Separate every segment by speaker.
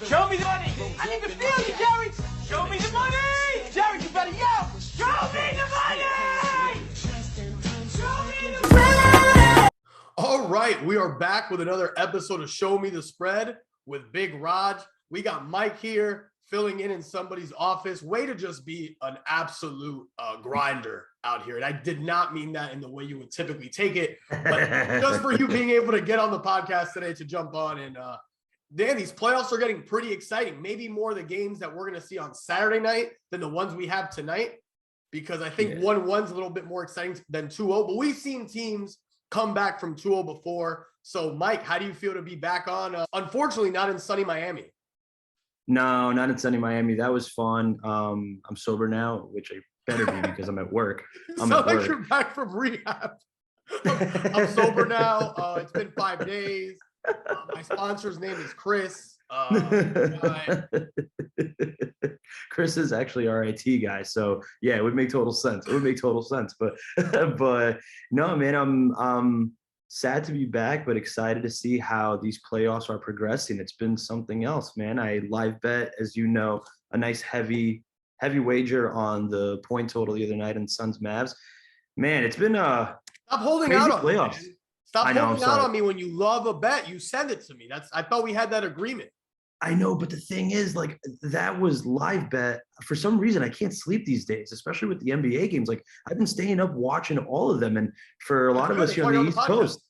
Speaker 1: Show me the money. I need to feel you, Jerry. Show me the money. Jerry, you better yell. Show me the money. Show me the money.
Speaker 2: All right, we are back with another episode of Show Me the Spread with Big Raj. We got Mike here filling in somebody's office. Way to just be an absolute grinder out here. And I did not mean that in the way you would typically take it, but just for you being able to get on the podcast today to jump on. And Dan, these playoffs are getting pretty exciting. Maybe more of the games that we're going to see on Saturday night than the ones we have tonight, because I think 1-1's a little bit more exciting than 2-0. But we've seen teams come back from 2-0 before. So, Mike, how do you feel to be back on? Unfortunately, not in sunny Miami.
Speaker 3: No, not in sunny Miami. That was fun. I'm sober now, which I better be because I'm at work. I'm at work.
Speaker 2: You're back from rehab. I'm sober now. It's been 5 days. My sponsor's name is Chris.
Speaker 3: Chris is actually our IT guy, so yeah, it would make total sense. But no, man, I'm sad to be back, but excited to see how these playoffs are progressing. It's been something else, man. I live bet, as you know, a nice heavy wager on the point total the other night in Suns Mavs. Man, it's been
Speaker 2: Stop holding
Speaker 3: crazy
Speaker 2: out on
Speaker 3: playoffs.
Speaker 2: Me, Stop holding out on me. When you love a bet, you send it to me. I thought we had that agreement.
Speaker 3: I know, but the thing is, like, that was live bet. For some reason, I can't sleep these days, especially with the NBA games. Like, I've been staying up watching all of them. And for a lot of us here on the East Coast,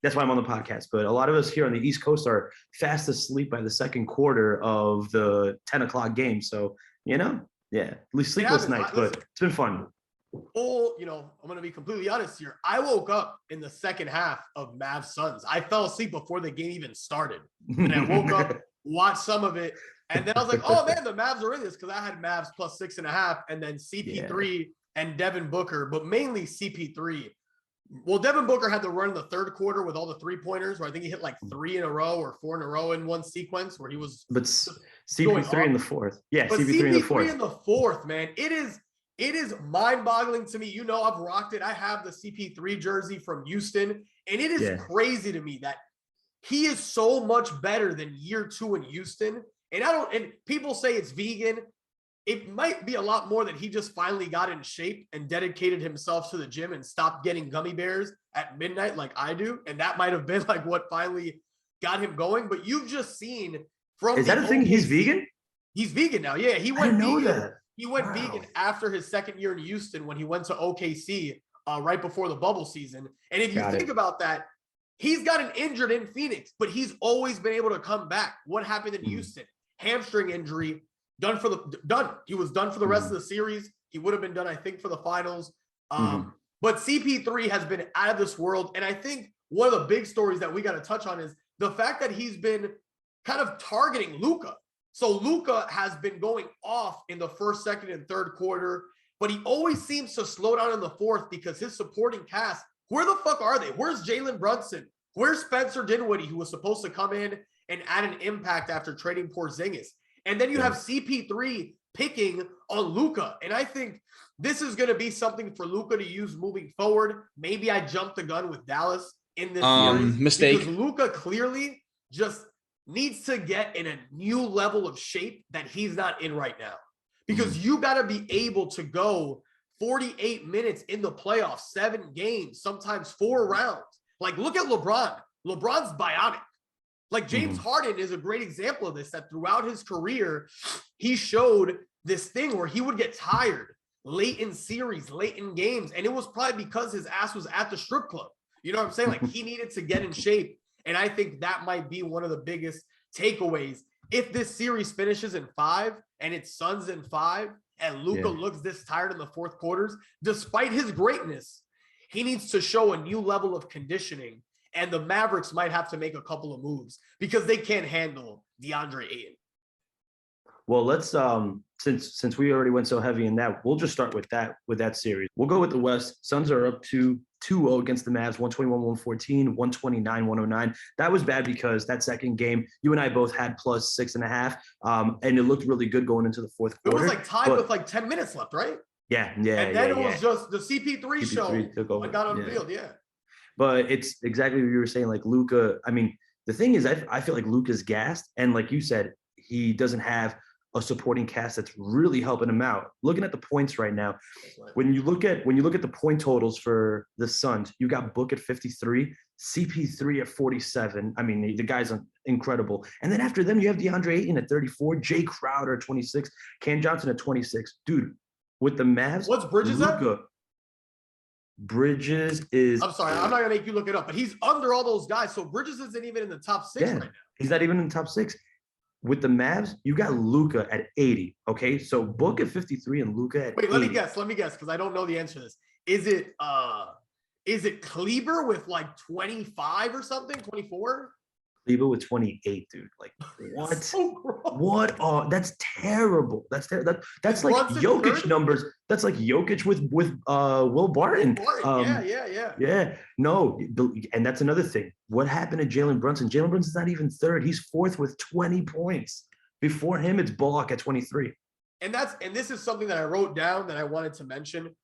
Speaker 3: that's why I'm on the podcast. But a lot of us here on the East Coast are fast asleep by the second quarter of the 10 o'clock game. So, at least sleepless nights, but it's been fun.
Speaker 2: I'm going to be completely honest here. I woke up in the second half of Mavs Suns. I fell asleep before the game even started. And I woke up, watched some of it, and then I was like, oh, man, the Mavs are in this, because I had Mavs plus 6.5, and then CP3 and Devin Booker, but mainly CP3. Well, Devin Booker had the run in the third quarter with all the three-pointers, where I think he hit like 3 in a row or 4 in a row in one sequence, where he was.
Speaker 3: But CP3 in the fourth. Yeah,
Speaker 2: but
Speaker 3: CP3
Speaker 2: in the fourth, man. It is mind-boggling to me. I've rocked it. I have the CP3 jersey from Houston, and it is crazy to me that he is so much better than year 2 in Houston. And people say it's vegan. It might be a lot more that he just finally got in shape and dedicated himself to the gym and stopped getting gummy bears at midnight like I do. And that might have been like what finally got him going. But you've just seen from.
Speaker 3: Is that a thing? He's vegan?
Speaker 2: He's vegan now. Yeah, he went
Speaker 3: I know
Speaker 2: vegan.
Speaker 3: that.
Speaker 2: He went vegan after his second year in Houston when he went to OKC right before the bubble season. And if you think about that, he's gotten injured in Phoenix, but he's always been able to come back. What happened in Houston? Hamstring injury, done. He was done for the rest of the series. He would have been done, I think, for the finals. But CP3 has been out of this world. And I think one of the big stories that we got to touch on is the fact that he's been kind of targeting Luka. So Luka has been going off in the first, second, and third quarter, but he always seems to slow down in the fourth because his supporting cast, where the fuck are they? Where's Jalen Brunson? Where's Spencer Dinwiddie, who was supposed to come in and add an impact after trading Porzingis? And then you have CP3 picking on Luka. And I think this is going to be something for Luka to use moving forward. Maybe I jumped the gun with Dallas in this series.
Speaker 4: Mistake.
Speaker 2: Because Luka clearly just needs to get in a new level of shape that he's not in right now. Because you got to be able to go 48 minutes in the playoffs, 7 games, sometimes 4 rounds. Like, look at LeBron. LeBron's bionic. Like, James Harden is a great example of this, that throughout his career, he showed this thing where he would get tired late in series, late in games. And it was probably because his ass was at the strip club. You know what I'm saying? Like, he needed to get in shape. And I think that might be one of the biggest takeaways. If this series finishes in 5 and it's Suns in 5 and Luka looks this tired in the fourth quarters, despite his greatness, he needs to show a new level of conditioning. And the Mavericks might have to make a couple of moves because they can't handle DeAndre Ayton.
Speaker 3: Well, let's since we already went so heavy in that, we'll just start with that series. We'll go with the West. Suns are up to 2-0 against the Mavs, 121-114, 129-109. That was bad because that second game, you and I both had plus 6.5, and it looked really good going into the fourth quarter.
Speaker 2: It was like tied with like 10 minutes left, right?
Speaker 3: Yeah.
Speaker 2: And then it was just the CP3 show.
Speaker 3: Took over.
Speaker 2: I got on the field,
Speaker 3: But it's exactly what you were saying. Like Luka, I mean, the thing is, I feel like Luka's gassed, and like you said, he doesn't have a supporting cast that's really helping him out. Looking at the points right now, when you look at the point totals for the Suns, you got Book at 53, CP3 at 47. I mean, the guy's incredible. And then after them, you have DeAndre Ayton at 34, Jay Crowder at 26, Cam Johnson at 26. Dude, with the Mavs,
Speaker 2: what's Bridges at?
Speaker 3: Bridges is.
Speaker 2: I'm sorry, I'm not gonna make you look it up, but he's under all those guys. So Bridges isn't even in the top 6 right now.
Speaker 3: He's not even in the top 6. With the Mavs, you got Luka at 80. Okay, so Book at 53 and Luka at 80.
Speaker 2: Let me guess, because I don't know the answer to this. Is it Kleber with like 25 or something? 24?
Speaker 3: Kleber with 28, dude. Like what?
Speaker 2: So
Speaker 3: what? Oh, that's terrible. That's like
Speaker 2: Brunson
Speaker 3: Jokic
Speaker 2: third? Numbers.
Speaker 3: That's like Jokic with Will Barton. Yeah. No, and that's another thing. What happened to Jalen Brunson? Jalen Brunson's not even third. He's fourth with 20 points. Before him, it's Bullock at 23.
Speaker 2: And this is something that I wrote down that I wanted to mention.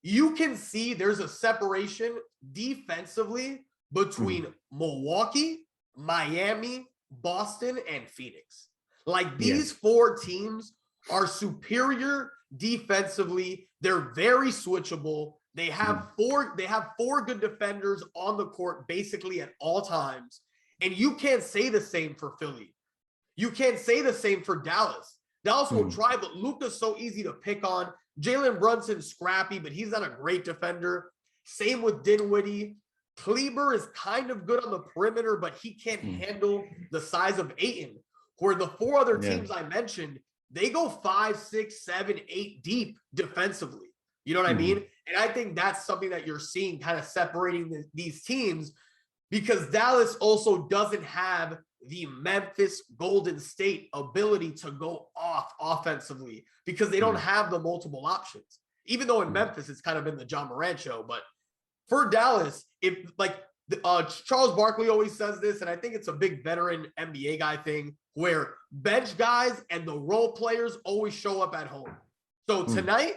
Speaker 2: You can see there's a separation defensively between Milwaukee, Miami, Boston, and Phoenix. Like these 4 teams are superior defensively. They're very switchable. They have 4 good defenders on the court basically at all times. And you can't say the same for Philly. You can't say the same for Dallas. Dallas will try, but Luka's so easy to pick on. Jalen Brunson's scrappy, but he's not a great defender. Same with Dinwiddie. Kleber is kind of good on the perimeter, but he can't handle the size of Ayton. Where the 4 other teams I mentioned, they go 5, 6, 7, 8 deep defensively. You know what I mean? And I think that's something that you're seeing kind of separating these teams, because Dallas also doesn't have the Memphis Golden State ability to go off offensively because they don't have the multiple options. Even though in Memphis, it's kind of been the John Morant show, but for Dallas, if like Charles Barkley always says this, and I think it's a big veteran NBA guy thing, where bench guys and the role players always show up at home. So tonight,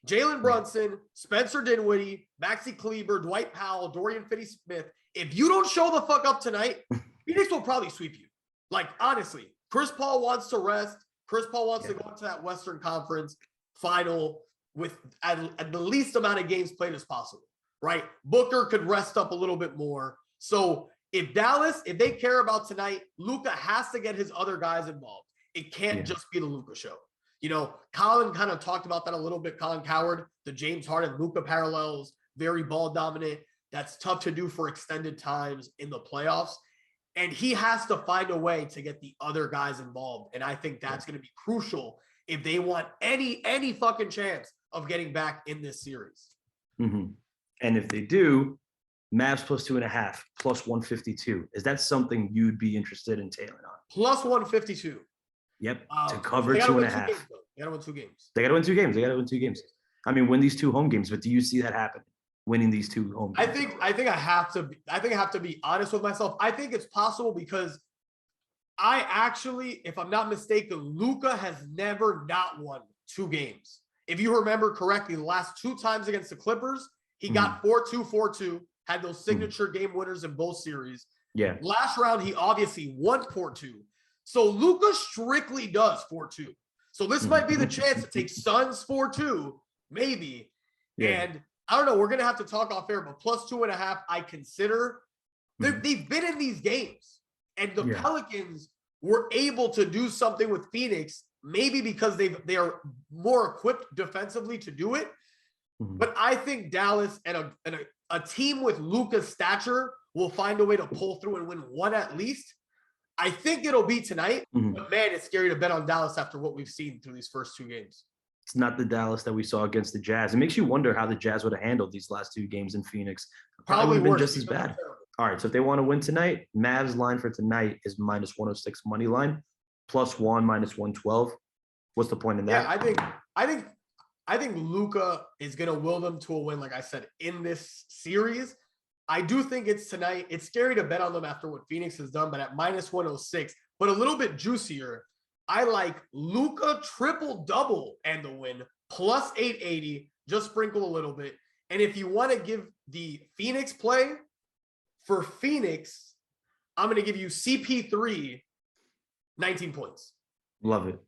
Speaker 2: Jalen Brunson, Spencer Dinwiddie, Maxi Kleber, Dwight Powell, Dorian Finney-Smith, if you don't show the fuck up tonight, Phoenix will probably sweep you. Like, honestly, Chris Paul wants to rest. Chris Paul wants to go into that Western Conference final with at the least amount of games played as possible. Right? Booker could rest up a little bit more. So if they care about tonight, Luka has to get his other guys involved. It can't just be the Luka show. You know, Colin kind of talked about that a little bit. Colin Coward, the James Harden Luka parallels, very ball dominant. That's tough to do for extended times in the playoffs. And he has to find a way to get the other guys involved. And I think that's going to be crucial if they want any fucking chance of getting back in this series.
Speaker 3: And if they do, Mavs plus 2.5, plus 152. Is that something you'd be interested in tailing on?
Speaker 2: Plus 152.
Speaker 3: Yep. To cover 2.5.
Speaker 2: They got to win 2 games.
Speaker 3: They got to win 2 games. I mean, win these 2 home games, but do you see that happen? Winning these 2 home games?
Speaker 2: I think I have to be honest with myself. I think it's possible because I actually, if I'm not mistaken, Luka has never not won 2 games. If you remember correctly, the last 2 times against the Clippers, he got 4-2, 4-2, had those signature game winners in both series.
Speaker 3: Yeah.
Speaker 2: Last round, he obviously won 4-2. So Luka strictly does 4-2. So this might be the chance to take Suns 4-2, maybe. Yeah. And I don't know. We're going to have to talk off air, but plus 2.5, I consider. They've been in these games. And the Pelicans were able to do something with Phoenix, maybe because they are more equipped defensively to do it. But I think Dallas and a team with Luka's stature will find a way to pull through and win 1 at least. I think it'll be tonight, but man, it's scary to bet on Dallas after what we've seen through these first 2 games.
Speaker 3: It's not the Dallas that we saw against the Jazz. It makes you wonder how the Jazz would have handled these last 2 games in Phoenix. Probably would have been just as bad. All right, so if they want to win tonight, Mavs line for tonight is minus 106 money line, plus 1, minus 112. What's the point in that?
Speaker 2: Yeah, I think Luka is going to will them to a win, like I said, in this series. I do think it's tonight. It's scary to bet on them after what Phoenix has done, but at minus 106, but a little bit juicier, I like Luka triple-double and the win, plus 880, just sprinkle a little bit. And if you want to give the Phoenix play, for Phoenix, I'm going to give you CP3 19 points.
Speaker 3: Love it.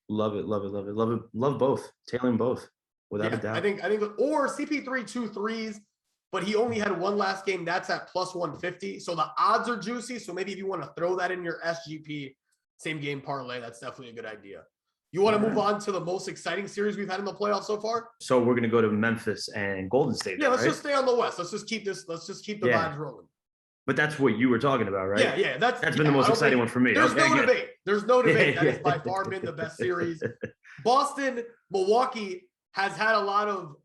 Speaker 3: Love it. Love it. Love it. Love it. Love both. Tailing both. Without a doubt.
Speaker 2: I think, or CP3 2 threes, but he only had one last game. That's at plus 150. So the odds are juicy. So maybe if you want to throw that in your SGP same game parlay, that's definitely a good idea. You want to move on to the most exciting series we've had in the playoffs so far?
Speaker 3: So we're going to go to Memphis and Golden State.
Speaker 2: Yeah, let's just stay on the West. Let's just keep the vibes rolling.
Speaker 3: But that's what you were talking about, right?
Speaker 2: Yeah. That's
Speaker 3: been the most exciting one for me.
Speaker 2: There's no debate. There's no debate. That has by far been the best series. Boston, Milwaukee has had a lot of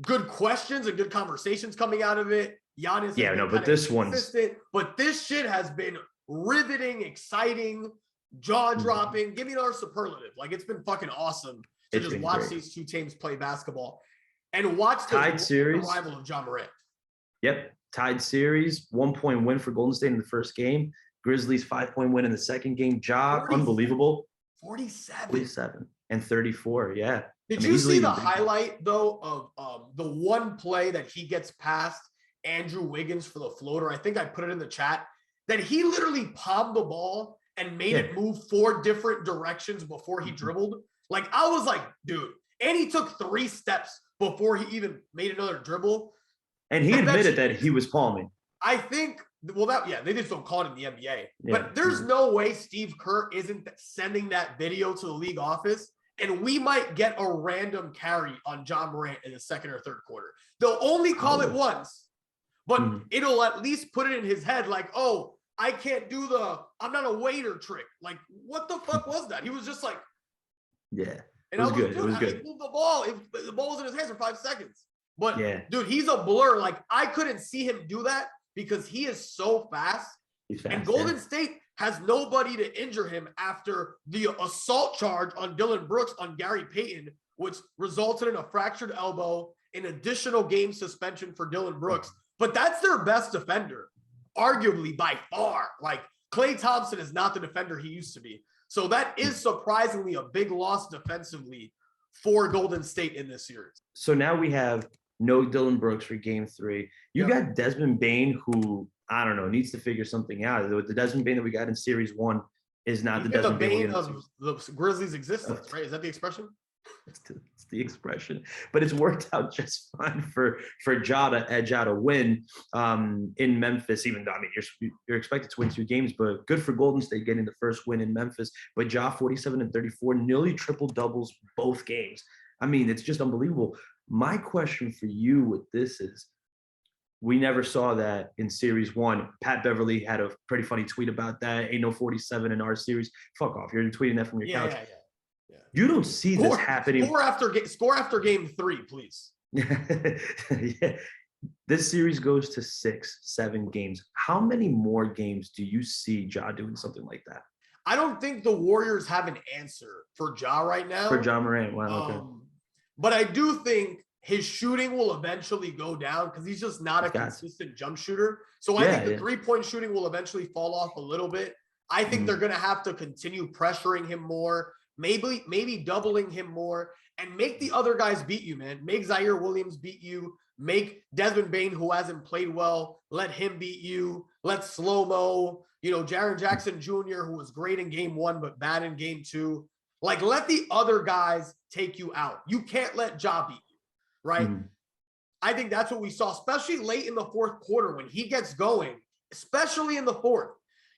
Speaker 2: good questions and good conversations coming out of it. Giannis.
Speaker 3: But this one's.
Speaker 2: But this shit has been riveting, exciting, jaw-dropping. Give me another superlative. Like, it's been fucking awesome to just watch these two teams play basketball and watch the arrival of Ja Morant.
Speaker 3: Yep. Tied series, 1-point win for Golden State in the first game. Grizzlies 5-point win in the second game. Ja, unbelievable. 47 and 34. Yeah.
Speaker 2: Did you see the highlight though of the one play that he gets past Andrew Wiggins for the floater? I think I put it in the chat that he literally palmed the ball and made it move 4 different directions before he dribbled. Like, I was like, dude, and he took 3 steps before he even made another dribble.
Speaker 3: And he admitted that he was palming.
Speaker 2: I think, they just don't call it in the NBA. Yeah. But there's no way Steve Kerr isn't sending that video to the league office, and we might get a random carry on Ja Morant in the second or third quarter. They'll only call it once, but it'll at least put it in his head like, oh, I can't do I'm not a waiter trick. Like, what the fuck was that? He was just like,
Speaker 3: yeah.
Speaker 2: And
Speaker 3: it was good. It was good.
Speaker 2: He moved the ball. The ball was in his hands for 5 seconds. But, dude, he's a blur. Like, I couldn't see him do that because he is so fast.
Speaker 3: He's fast.
Speaker 2: And Golden State has nobody to injure him after the assault charge on Dillon Brooks on Gary Payton, which resulted in a fractured elbow, an additional game suspension for Dillon Brooks. But that's their best defender, arguably by far. Like, Klay Thompson is not the defender he used to be. So that is surprisingly a big loss defensively for Golden State in this series.
Speaker 3: So now we have no Dillon Brooks for game 3. You got Desmond Bane, who, I don't know, needs to figure something out. The Desmond Bane that we got in series 1 is not the Desmond Bane
Speaker 2: of the Grizzlies' existence, right? Is that the expression?
Speaker 3: It's the expression, but it's worked out just fine for Ja to edge out a win in Memphis. Even though, I mean, you're expected to win 2 games, but good for Golden State getting the first win in Memphis. But Ja 47 and 34, nearly triple doubles both games. I mean, it's just unbelievable. My question for you with this is, we never saw that in series 1. Pat Beverly had a pretty funny tweet about that. Ain't no 47 in our series. Fuck off. You're tweeting that from your couch. Yeah. You don't see this happening.
Speaker 2: Score after game 3, please.
Speaker 3: Yeah. This series goes to 6-7 games. How many more games do you see Ja doing something like that?
Speaker 2: I don't think the Warriors have an answer for Ja right now.
Speaker 3: For Ja Morant. Wow. Okay.
Speaker 2: But I do think his shooting will eventually go down because he's just not a consistent jump shooter. So I think the 3-point shooting will eventually fall off a little bit. I think they're going to have to continue pressuring him more, maybe doubling him more, and make the other guys beat you, man. Make Zaire Williams beat you. Make Desmond Bane, who hasn't played well, let him beat you. Let slow-mo, Jaren Jackson Jr., who was great in game 1 but bad in game 2. Like, let the other guys take you out. You can't let Ja beat you, right? I think that's what we saw, especially late in the fourth quarter when he gets going, especially in the fourth.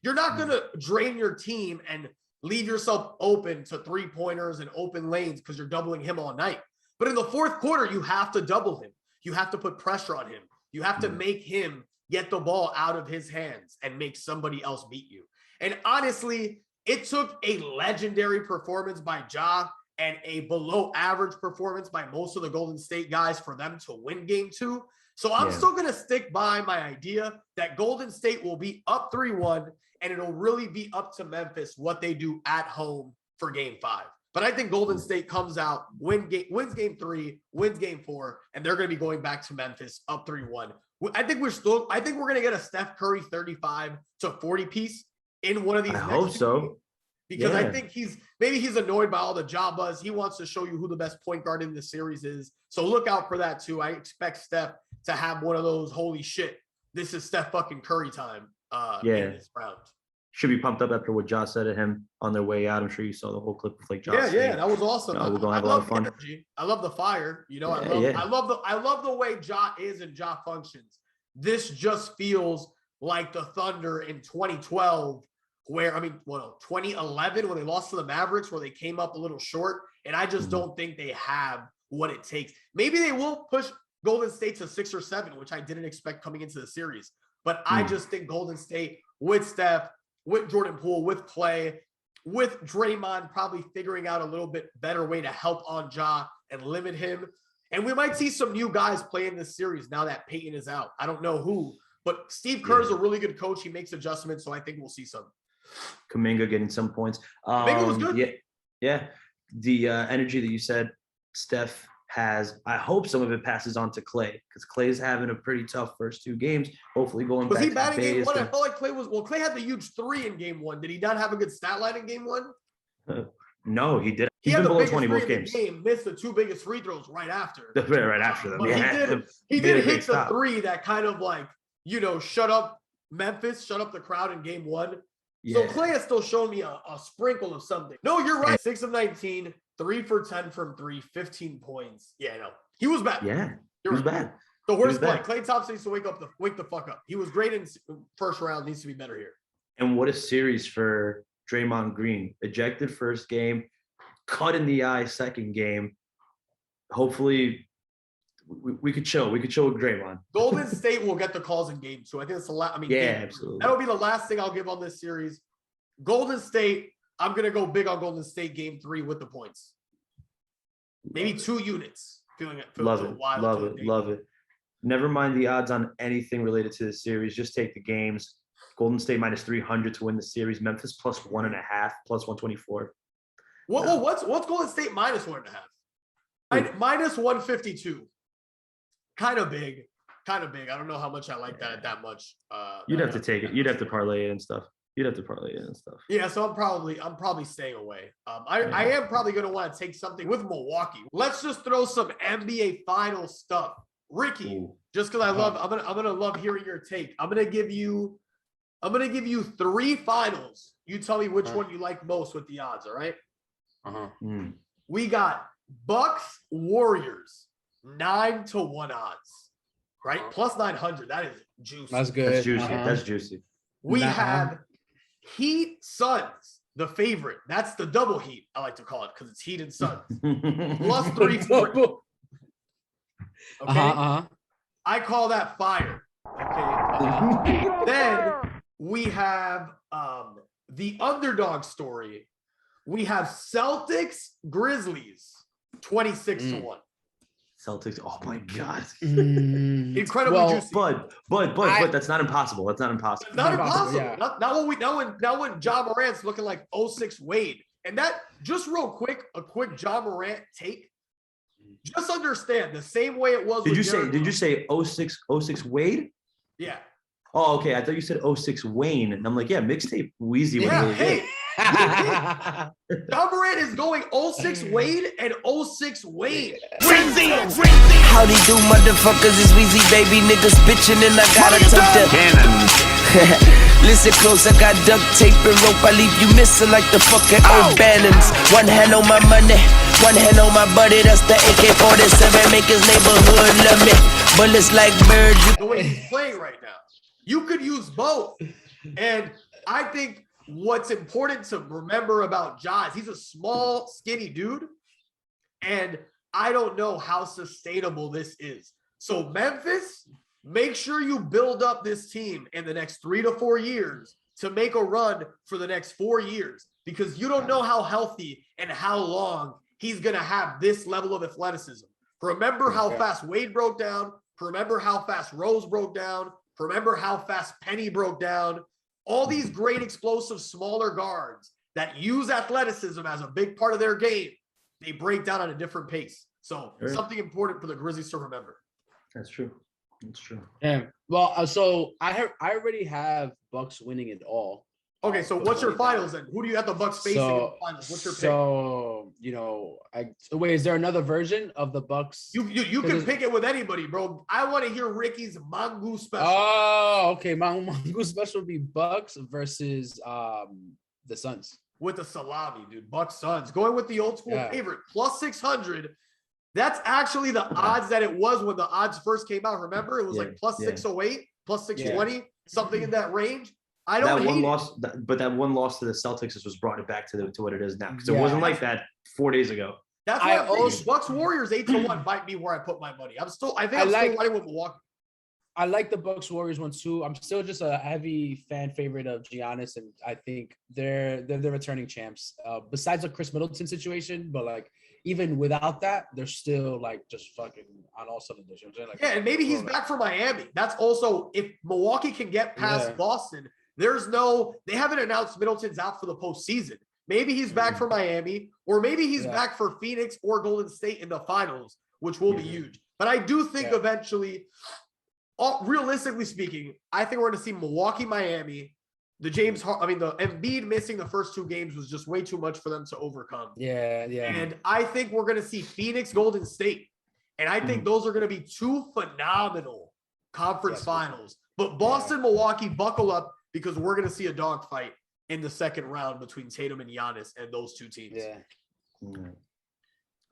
Speaker 2: You're not going to drain your team and leave yourself open to 3-pointers and open lanes because you're doubling him all night. But in the fourth quarter, you have to double him. You have to put pressure on him. You have to make him get the ball out of his hands and make somebody else beat you. And honestly, it took a legendary performance by Ja and a below average performance by most of the Golden State guys for them to win game 2. So I'm still going to stick by my idea that Golden State will be up 3-1, and it'll really be up to Memphis what they do at home for game 5. But I think Golden State comes out, wins game 3, wins game 4, and they're going to be going back to Memphis up 3-1. I think we're going to get a Steph Curry 35 to 40 piece in one of these. I
Speaker 3: hope so.
Speaker 2: Because I think he's annoyed by all the Ja buzz. He wants to show you who the best point guard in the series is. So look out for that too. I expect Steph to have one of those holy shit, this is Steph fucking Curry time in this round.
Speaker 3: should be pumped up after what Josh said to him on their way out. I'm sure you saw the whole clip with like Josh.
Speaker 2: Yeah,
Speaker 3: saying,
Speaker 2: that was awesome.
Speaker 3: we're gonna have a
Speaker 2: I
Speaker 3: lot
Speaker 2: love
Speaker 3: of fun.
Speaker 2: the energy. I love the fire. You know,
Speaker 3: Yeah,
Speaker 2: I love the way Ja is and Ja functions. This just feels like the Thunder in 2012, where 2011 when they lost to the Mavericks, where they came up a little short, and I just don't think they have what it takes. Maybe they will push Golden State to 6 or 7, which I didn't expect coming into the series. But I just think Golden State with Steph, with Jordan Poole, with Clay, with Draymond probably figuring out a little bit better way to help on Ja and limit him. And we might see some new guys play in this series now that Peyton is out. I don't know who, but Steve Kerr is a really good coach. He makes adjustments, so I think we'll see some.
Speaker 3: Kuminga getting some points.
Speaker 2: Kuminga was good.
Speaker 3: Yeah. The energy that you said Steph has, I hope some of it passes on to Clay, because Clay's having a pretty tough first 2 games. Hopefully going
Speaker 2: was
Speaker 3: back
Speaker 2: he bad
Speaker 3: to
Speaker 2: in game 1?
Speaker 3: and...
Speaker 2: I felt like Clay had the huge 3 in game 1. Did he not have a good stat line in game 1?
Speaker 3: No, he did.
Speaker 2: He
Speaker 3: He's
Speaker 2: had
Speaker 3: been
Speaker 2: the
Speaker 3: below
Speaker 2: biggest
Speaker 3: 20 both
Speaker 2: in the
Speaker 3: games.
Speaker 2: game, missed the 2 biggest free throws right after.
Speaker 3: Right after them.
Speaker 2: But he did hit the 3 that kind of like, shut up Memphis, shut up the crowd in game 1. So Clay has still shown me a sprinkle of something. No, you're right. 6 of 19, 3 for 10 from 3, 15 points. Yeah, no. He was bad.
Speaker 3: Yeah, he was bad.
Speaker 2: The worst play. Klay Thompson needs to wake the fuck up. He was great in first round. Needs to be better here.
Speaker 3: And what a series for Draymond Green. Ejected first game, cut in the eye second game. Hopefully, we could chill. We could chill with Draymond.
Speaker 2: Golden State will get the calls in game 2. I think it's the last.
Speaker 3: Absolutely.
Speaker 2: That'll be the last thing I'll give on this series. Golden State. I'm gonna go big on Golden State game 3 with the points. Maybe 2 units.
Speaker 3: Love it. Never mind the odds on anything related to this series. Just take the games. Golden State minus 300 to win the series. Memphis plus 1.5, plus 124.
Speaker 2: What's Golden State minus 1.5? Minus 152. Kind of big. I don't know how much I like that much.
Speaker 3: You'd have to take it. You'd have to parlay it and stuff. Yeah,
Speaker 2: so I'm probably staying away. I am probably going to want to take something with Milwaukee. Let's just throw some NBA final stuff. Ricky, just because I'm gonna love hearing your take. I'm gonna give you 3 finals. You tell me which one you like most with the odds. All right. We got Bucks Warriors 9-1 odds. Right, plus 900. That is juicy.
Speaker 4: That's good.
Speaker 3: That's juicy.
Speaker 2: We have Heat Suns, the favorite. That's the double heat, I like to call it, because it's Heat and Suns. Plus 340. Okay. I call that fire. Okay. Then we have the underdog story. We have Celtics Grizzlies 26-1.
Speaker 3: Celtics. Oh my God.
Speaker 2: Incredibly juicy.
Speaker 3: But that's not impossible. It's not impossible.
Speaker 2: Not impossible. Yeah. Not when Ja Morant's looking like 06 Wade. And that, just real quick, a quick Ja Morant take. Just understand the same way it was. Did
Speaker 3: you say 06 Wade?
Speaker 2: Yeah.
Speaker 3: Oh, okay. I thought you said 06 Wayne. And I'm like, yeah, mixtape Wheezy.
Speaker 2: Yeah, hey. Ja Morant is going 06 Wade and 06 Wade.
Speaker 5: Howdy do, motherfuckers, it's Weezy, baby. Niggas bitching and I gotta tuck the cannon. Listen close, I got duct tape and rope. I leave you missing like the fucking old Bannons. One hand on my money, one hand on my buddy. That's the AK-47. Make his neighborhood love me. Bullets like birds.
Speaker 2: The way he's playing right now, you could use both. And I think what's important to remember about Ja is he's a small, skinny dude. And I don't know how sustainable this is. So Memphis, make sure you build up this team in the next 3 to 4 years to make a run for the next 4 years, because you don't know how healthy and how long he's going to have this level of athleticism. Remember how fast Wade broke down. Remember how fast Rose broke down. Remember how fast Penny broke down. All these great explosive smaller guards that use athleticism as a big part of their game, they break down at a different pace. So something important for the Grizzlies to remember.
Speaker 3: That's true. That's true.
Speaker 4: Yeah. Well, so I already have Bucks winning it all.
Speaker 2: Okay, so what's your finals then? Who do you have the Bucks facing in the finals? What's your pick?
Speaker 4: So, wait, is there another version of the Bucks?
Speaker 2: You can pick it with anybody, bro. I want to hear Ricky's Mongoose special.
Speaker 4: Oh, okay. Mongoose special would be Bucks versus the Suns.
Speaker 2: With the salami, dude. Bucks Suns. Going with the old school favorite, plus 600. That's actually the odds that it was when the odds first came out. Remember? It was like plus 608, plus 620, something in that range. I don't
Speaker 3: that one loss, but that one loss to the Celtics was brought it back to what it is now, because it wasn't like that 4 days ago.
Speaker 2: That's why Bucks Warriors 8-1 might be where I put my money. I'm still still riding with Milwaukee.
Speaker 4: I like the Bucks Warriors one too. I'm still just a heavy fan favorite of Giannis, and I think they're the returning champs. Besides the Chris Middleton situation, but like even without that, they're still like just fucking on all cylinders. You know what I'm saying? Like,
Speaker 2: yeah, and maybe he's back for Miami. That's also if Milwaukee can get past Boston. They haven't announced Middleton's out for the postseason. Maybe he's back for Miami, or maybe he's back for Phoenix or Golden State in the finals, which will be huge. But I do think eventually, realistically speaking, I think we're going to see Milwaukee, Miami. The Embiid missing the first 2 games was just way too much for them to overcome.
Speaker 4: Yeah.
Speaker 2: And I think we're going to see Phoenix, Golden State. And I think those are going to be 2 phenomenal conference finals. But Boston, Milwaukee, buckle up, because we're going to see a dogfight in the second round between Tatum and Giannis and those 2 teams.
Speaker 4: Yeah.
Speaker 3: I'm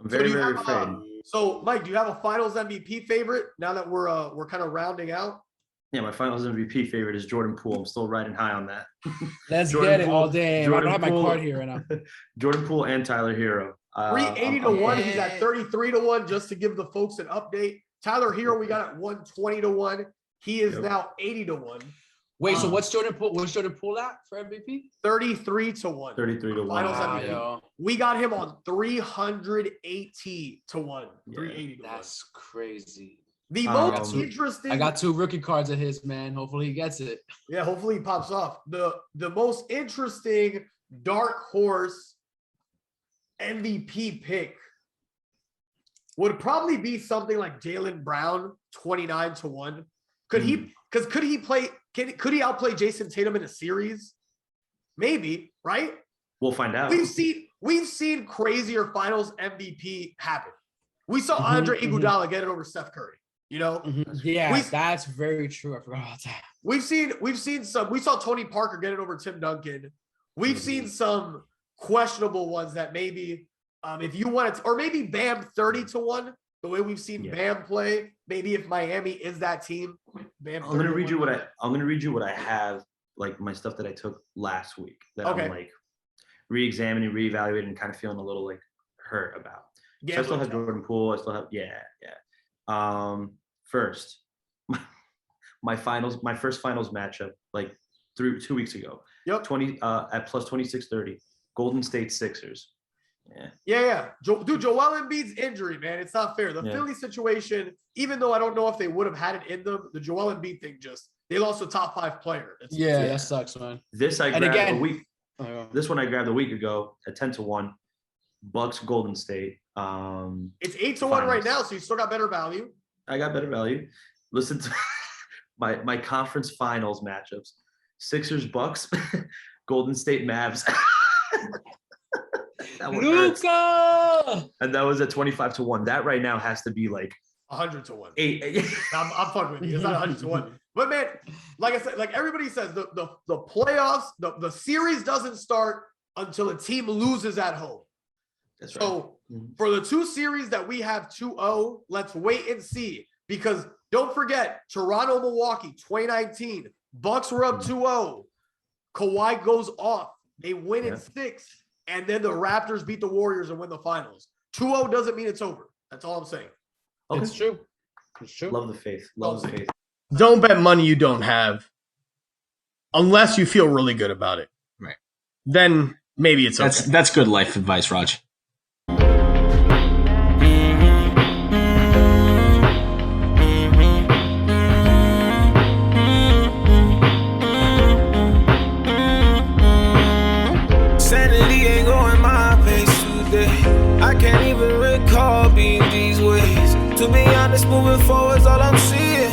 Speaker 3: very afraid.
Speaker 2: So, Mike, do you have a Finals MVP favorite now that we're kind of rounding out?
Speaker 3: Yeah, my Finals MVP favorite is Jordan Poole. I'm still riding high on that.
Speaker 4: Let's get it all day. I don't have my card here right now.
Speaker 3: Jordan Poole and Tyler Hero.
Speaker 2: 380-1. He's at 33-1. Just to give the folks an update. Tyler Hero, we got at 120-1. He is now 80-1.
Speaker 4: Wait, so what's Jordan Poole? What's Jordan Poole at for MVP?
Speaker 2: 33-1.
Speaker 3: 33-1.
Speaker 2: Finals MVP. We got him on 380-1. 380-1.
Speaker 4: That's crazy.
Speaker 2: The most interesting.
Speaker 4: I got 2 rookie cards of his, man. Hopefully he gets it.
Speaker 2: Yeah, hopefully he pops off. The most interesting dark horse MVP pick would probably be something like Jaylen Brown, 29-1. Could he outplay Jason Tatum in a series? Maybe, right?
Speaker 3: We'll find out.
Speaker 2: We've seen crazier finals MVP happen. We saw Andre Iguodala get it over Steph Curry.
Speaker 4: Yeah, that's very true. I forgot about that.
Speaker 2: We've seen some. We saw Tony Parker get it over Tim Duncan. We've seen some questionable ones that maybe, if you wanted to, or maybe Bam 30-1. The way we've seen Bam play, maybe if Miami is that team, Bam.
Speaker 3: I'm gonna read you what I have, like my stuff that I took last week that I'm like re-examining, reevaluating, and kind of feeling a little like hurt about. So I still have Jordan Poole. I still have first, my first finals matchup like 2 weeks ago. 20 at plus 2630, Golden State Sixers.
Speaker 2: Yeah. Dude, Joel Embiid's injury, man, it's not fair. The Philly situation, even though I don't know if they would have had it in them, the Joel Embiid thing they lost a top 5 player.
Speaker 4: That sucks, man.
Speaker 3: This one I grabbed a week ago at 10-1. Bucks Golden State.
Speaker 2: It's 8-1 right now, so you still got better value.
Speaker 3: I got better value. Listen to my conference finals matchups: Sixers Bucks, Golden State Mavs.
Speaker 4: Luka!
Speaker 3: And that was at 25-1. That right now has to be like
Speaker 2: 100-1.
Speaker 3: 8.
Speaker 2: I'm fucking with you. It's not 100-1. But man, like I said, like everybody says, the playoffs, the series doesn't start until a team loses at home.
Speaker 3: That's right.
Speaker 2: So for the 2 series that we have 2-0, let's wait and see. Because don't forget, Toronto, Milwaukee, 2019. Bucks were up 2-0. Kawhi goes off. They win in 6. And then the Raptors beat the Warriors and win the finals. 2-0 doesn't mean it's over. That's all I'm saying.
Speaker 3: Okay.
Speaker 4: It's true.
Speaker 3: Love the faith. Love the faith.
Speaker 6: Don't bet money you don't have unless you feel really good about it.
Speaker 7: Right.
Speaker 6: Then maybe it's okay.
Speaker 7: That's good life advice, Raj.
Speaker 5: Sanity ain't going my pace today. I can't even recall being these ways. To be honest, moving forward's all I'm seeing.